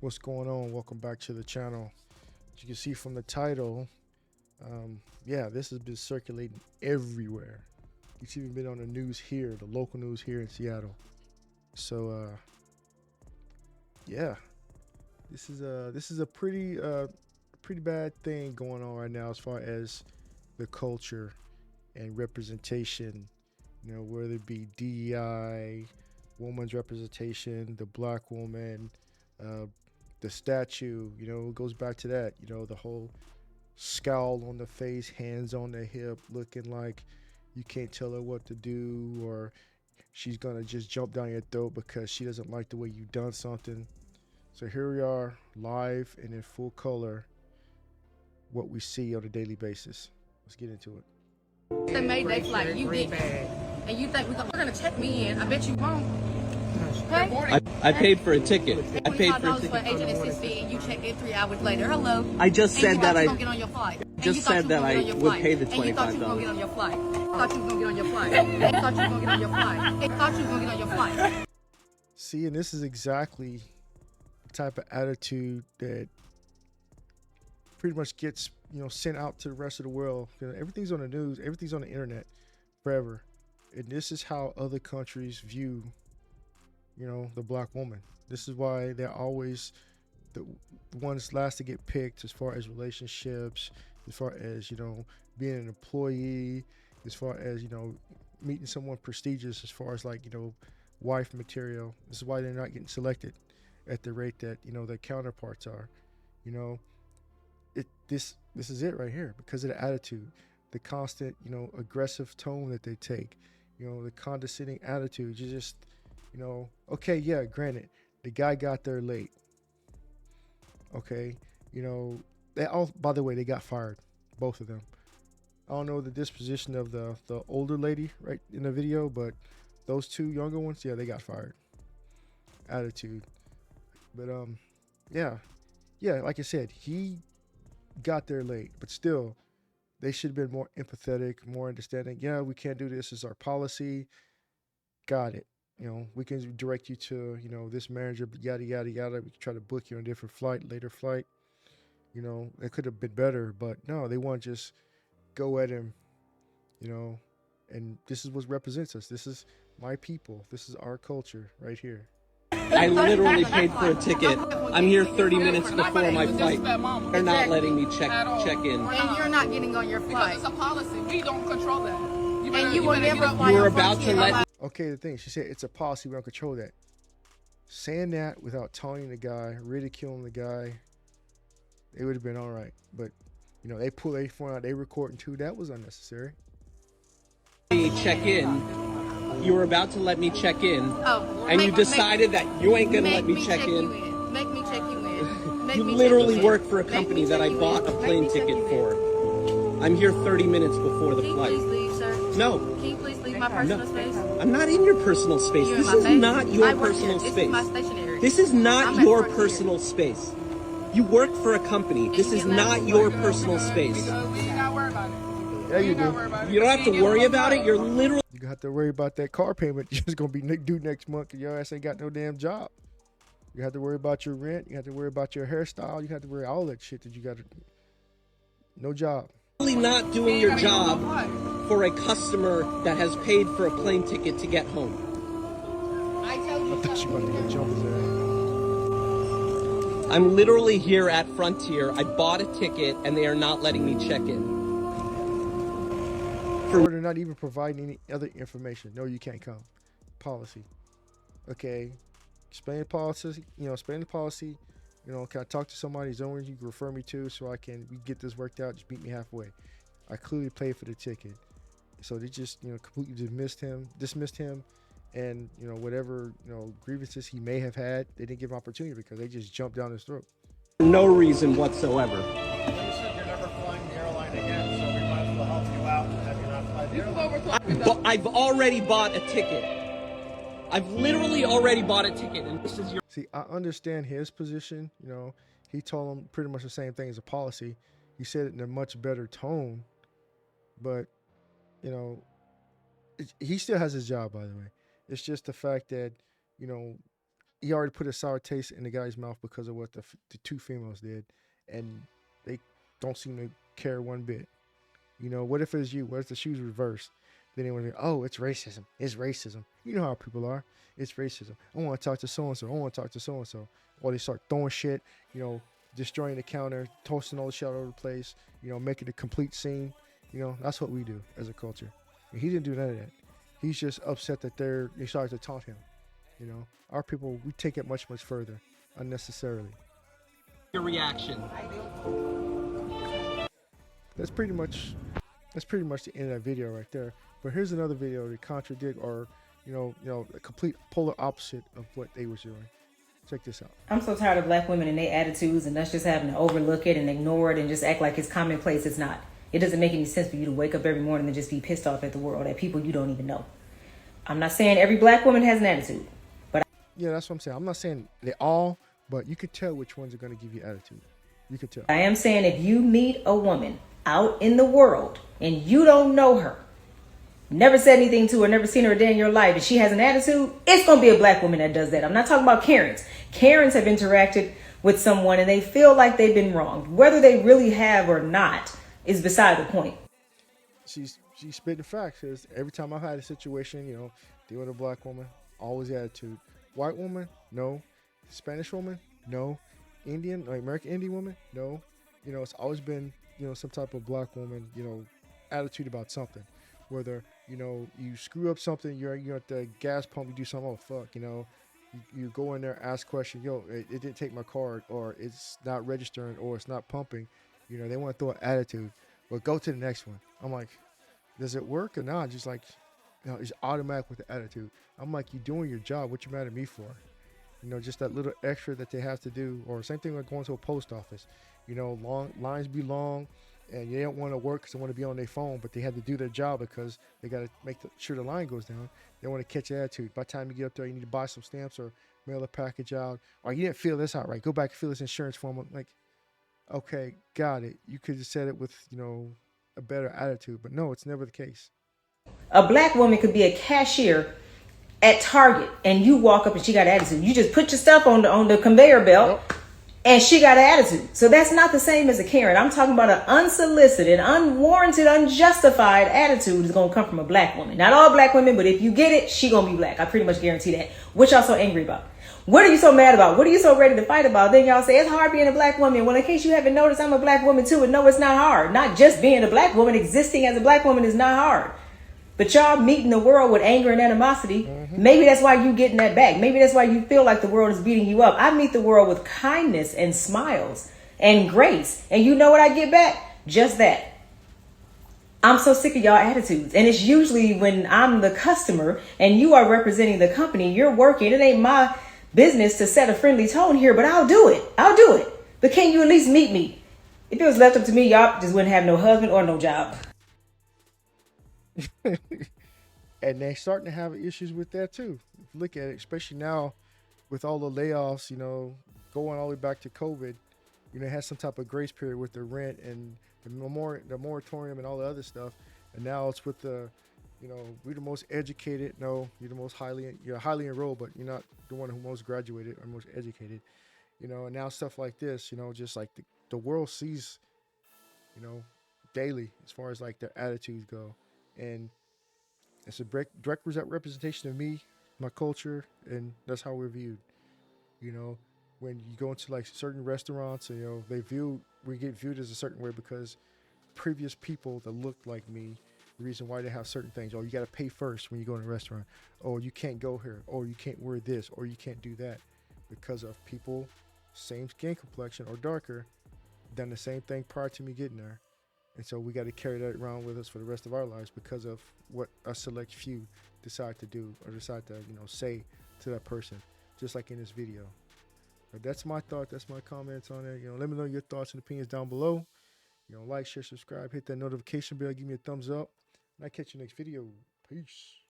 What's going on? Welcome back to the channel. As you can see from the title, yeah, this has been circulating everywhere. It's even been on the news here, the local news here in Seattle. So yeah, this is a pretty bad thing going on right now as far as the culture and representation. You know, whether it be DEI, woman's representation, the black woman, the statue, you know, it goes back to that, you know, the whole scowl on the face, hands on the hip, looking like you can't tell her what to do, or she's gonna just jump down your throat because she doesn't like the way you've done something. So here we are, live and in full color, what we see on a daily basis. Let's get into it. They made their flight, you didn't. And you think we're gonna check me in? I bet you won't. Okay? I paid for a ticket. I paid for a $25 for an agent assist and you checked in 3 hours later. Hello. I just said that I get on your flight. just said that I would pay the $25. And you thought you were gonna get on your flight. Thought you were gonna get on your flight. And thought you were gonna get on your flight. And thought you were gonna get on your flight. See, and this is exactly the type of attitude that pretty much gets, you know, sent out to the rest of the world. You know, everything's on the news, everything's on the internet forever. And this is how other countries view, you know, the black woman. This is why they're always the ones last to get picked as far as relationships, as far as, you know, being an employee, as far as, you know, meeting someone prestigious, as far as like, you know, wife material. This is why they're not getting selected at the rate that, you know, their counterparts are. You know, this is it right here, because of the attitude, the constant, you know, aggressive tone that they take, you know, the condescending attitude. You just, you know, okay, yeah, granted, the guy got there late. Okay, you know, they all, by the way, they got fired, both of them. I don't know the disposition of the older lady right in the video, but those two younger ones, yeah, they got fired. Attitude. But yeah, like I said, he got there late, but still, they should have been more empathetic, more understanding. Yeah, we can't do this. It's our policy. Got it. You know, we can direct you to, you know, this manager, yada, yada, yada. We can try to book you on a different flight, later flight. You know, it could have been better, but no, they want to just go at him, you know, and this is what represents us. This is my people. This is our culture right here. I literally paid for a ticket. I'm here 30 minutes before my flight. They're not letting me check in. And you're not getting on your flight. Because it's a policy. We don't control that. And you will never fly You were on about to Frontier. let Okay, the thing, she said it's a policy, we don't control that. Saying that without taunting the guy, ridiculing the guy, it would have been all right. But, you know, they pull their phone out, they recording too. That was unnecessary. me check in. You were about to let me check in. Oh, And you decided that you ain't gonna let me check in. Make me check you in. Make You me literally check you in. work for a Make company me that check I you bought in. a Make plane me check ticket you in. for. I'm here 30 minutes before the Can you flight. please leave, sir? No, Can you please leave my personal space? I'm not in your personal space. You're in This my is face. not I your work personal here. space. This is my stationary. This is not I'm at your Frontier. personal space. You work for a company. This you is get not loud? your personal space. We ain't gotta worry about it. Yeah, you We ain't gotta do. worry about it. You don't have to worry about it. You're literally You have to worry about that car payment you're just going to be due next month because your ass ain't got no damn job. You have to worry about your rent. You have to worry about your hairstyle. You have to worry all that shit that you got to. No job. not doing your job for a customer that has paid for a plane ticket to get home. I told you I thought you about to get jumped his ass. I'm literally here at Frontier. I bought a ticket and they are not letting me check in. Or they're not even providing any other information. No, you can't come. Policy. Okay. Explain the policy. You know, explain the policy. You know, can I talk to somebody? Is there anyone you can refer me to so we get this worked out? Just meet me halfway. I clearly paid for the ticket. So they just, you know, completely dismissed him, and, you know, whatever, you know, grievances he may have had, they didn't give him opportunity because they just jumped down his throat. For no reason whatsoever. You said you're never flying the airline again, so we might as well help you out and have you not fly the This is airline. what we're talking about. I've already bought a ticket. I've literally already bought a ticket, and this is your. See, I understand his position. You know, he told him pretty much the same thing as a policy. He said it in a much better tone, but, you know, he still has his job, by the way. It's just the fact that, you know, he already put a sour taste in the guy's mouth because of what the two females did, and they don't seem to care one bit. You know, what if it's you? What if the shoes reversed? Then they want to be, oh, it's racism. It's racism. You know how people are. It's racism. I want to talk to so and so. I want to talk to so and so. Or they start throwing shit. You know, destroying the counter, toasting all the shit all over the place. You know, making a complete scene. You know, that's what we do as a culture. And he didn't do none of that. He's just upset that they started to taunt him. You know, our people, we take it much, much further, unnecessarily. Your reaction. That's pretty much the end of that video right there. But here's another video to contradict or, you know, a complete polar opposite of what they was doing. Check this out. I'm so tired of black women and their attitudes and us just having to overlook it and ignore it and just act like it's commonplace. It's not. It doesn't make any sense for you to wake up every morning and just be pissed off at the world, at people you don't even know. I'm not saying every black woman has an attitude, but yeah, that's what I'm saying. I'm not saying they all, but you could tell which ones are going to give you attitude. You could tell. I am saying if you meet a woman out in the world and you don't know her, never said anything to her, never seen her a day in your life, and she has an attitude, it's going to be a black woman that does that. I'm not talking about Karens. Karens have interacted with someone and they feel like they've been wronged. Whether they really have or not is beside the point. She's spitting facts. Because every time I've had a situation, you know, deal with a black woman, always attitude. White woman, no. Spanish woman, no. Indian, like American Indian woman, no. You know, it's always been, you know, some type of black woman, you know, attitude about something. Whether, you know, you screw up something, you're at the gas pump, you do something, oh fuck, you know, you go in there, ask question, yo, it didn't take my card, or it's not registering, or it's not pumping. You know, they want to throw an attitude. But go to the next one. I'm like, does it work or not? Just like, you know, it's automatic with the attitude. I'm like, you're doing your job. What you mad at me for? You know, just that little extra that they have to do. Or same thing like going to a post office. You know, long lines be long, and they don't want to work because they want to be on their phone, but they have to do their job because they got to make sure the line goes down. They want to catch the attitude. By the time you get up there, you need to buy some stamps or mail a package out. Or you didn't fill this out right. Go back and fill this insurance form. I'm like, okay, got it. You could have said it with, you know, a better attitude, but no, it's never the case. A black woman could be a cashier at Target and you walk up and she got an attitude. You just put your stuff on the conveyor belt. Yep. And she got an attitude. So that's not the same as a Karen. I'm talking about an unsolicited, unwarranted, unjustified attitude is going to come from a black woman. Not all black women, but if you get it, she going to be black. I pretty much guarantee that. What y'all so angry about? What are you so mad about? What are you so ready to fight about? Then y'all say it's hard being a black woman. Well, in case you haven't noticed, I'm a black woman too. And no, it's not hard. Not just being a black woman. Existing as a black woman is not hard. But y'all meeting the world with anger and animosity. Mm-hmm. Maybe that's why you getting that back. Maybe that's why you feel like the world is beating you up. I meet the world with kindness and smiles and grace. And you know what I get back? Just that. I'm so sick of y'all attitudes. And it's usually when I'm the customer and you are representing the company, you're working. It ain't my business to set a friendly tone here, but I'll do it. I'll do it. But can you at least meet me? If it was left up to me, y'all just wouldn't have no husband or no job. And they're starting to have issues with that too. If you look at it, especially now with all the layoffs, you know, going all the way back to COVID, you know, it has some type of grace period with the rent and the moratorium and all the other stuff. And now it's with the, you know, we're the most educated. No, you're highly enrolled, but you're not the one who most graduated or most educated, you know. And now stuff like this, you know, just like the world sees, you know, daily as far as like their attitudes go. And it's a direct representation of me, my culture, and that's how we're viewed. You know, when you go into like certain restaurants, and, you know, we get viewed as a certain way because previous people that look like me, the reason why they have certain things. Oh, you got to pay first when you go in a restaurant. Oh, you can't go here. Oh, you can't wear this, or you can't do that, because of people, same skin complexion or darker, done the same thing prior to me getting there. And so we got to carry that around with us for the rest of our lives because of what a select few decide to do or decide to, you know, say to that person, just like in this video. But that's my thought. That's my comments on it. You know, let me know your thoughts and opinions down below. You know, like, share, subscribe, hit that notification bell, give me a thumbs up, and I'll catch you next video. Peace.